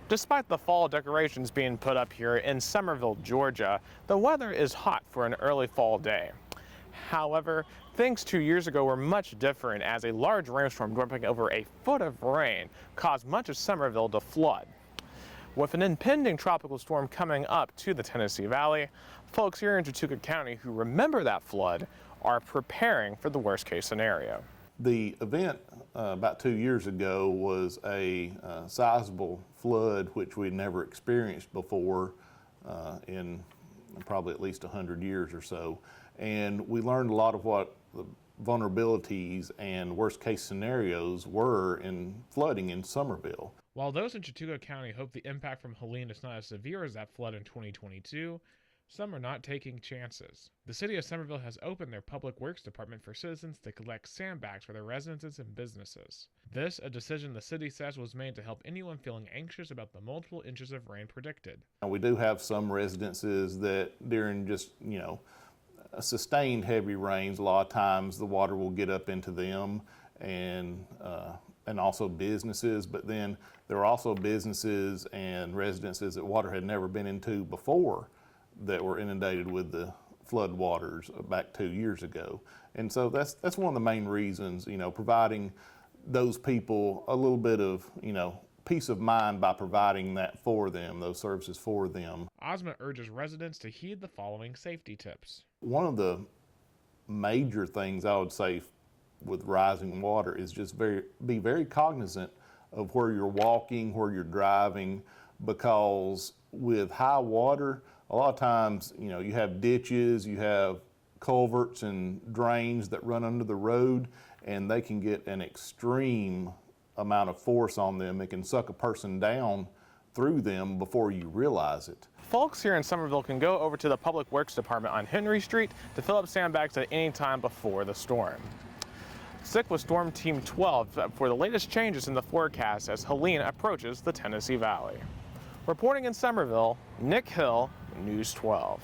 Despite the fall decorations being put up here in Summerville, Georgia, the weather is hot for an early fall day. However, things 2 years ago were much different as a large rainstorm dumping over a foot of rain caused much of Summerville to flood. With an impending tropical storm coming up to the Tennessee Valley, folks here in Chautauqua County who remember that flood are preparing for the worst case scenario. The event about 2 years ago was a sizable flood which we'd never experienced before in probably at least 100 years or so. And we learned a lot of what the vulnerabilities and worst case scenarios were in flooding in Summerville. While those in Chautauqua County hope the impact from Helene is not as severe as that flood in 2022, some are not taking chances. The city of Summerville has opened their Public Works Department for citizens to collect sandbags for their residences and businesses. This, a decision the city says was made to help anyone feeling anxious about the multiple inches of rain predicted. We do have some residences that during just, sustained heavy rains, a lot of times the water will get up into them and also businesses, but then there are also businesses and residences that water had never been into before that were inundated with the flood waters back 2 years ago. And so that's one of the main reasons, providing those people a little bit of, peace of mind by providing that for them, those services for them. Ozma urges residents to heed the following safety tips. One of the major things I would say with rising water is just be very cognizant of where you're walking, where you're driving, because with high water, a lot of times, you have ditches, you have culverts and drains that run under the road, and they can get an extreme amount of force on them. It can suck a person down through them before you realize it. Folks here in Summerville can go over to the Public Works Department on Henry Street to fill up sandbags at any time before the storm. Stick with Storm Team 12 for the latest changes in the forecast as Helene approaches the Tennessee Valley. Reporting in Summerville, Nick Hill, News 12.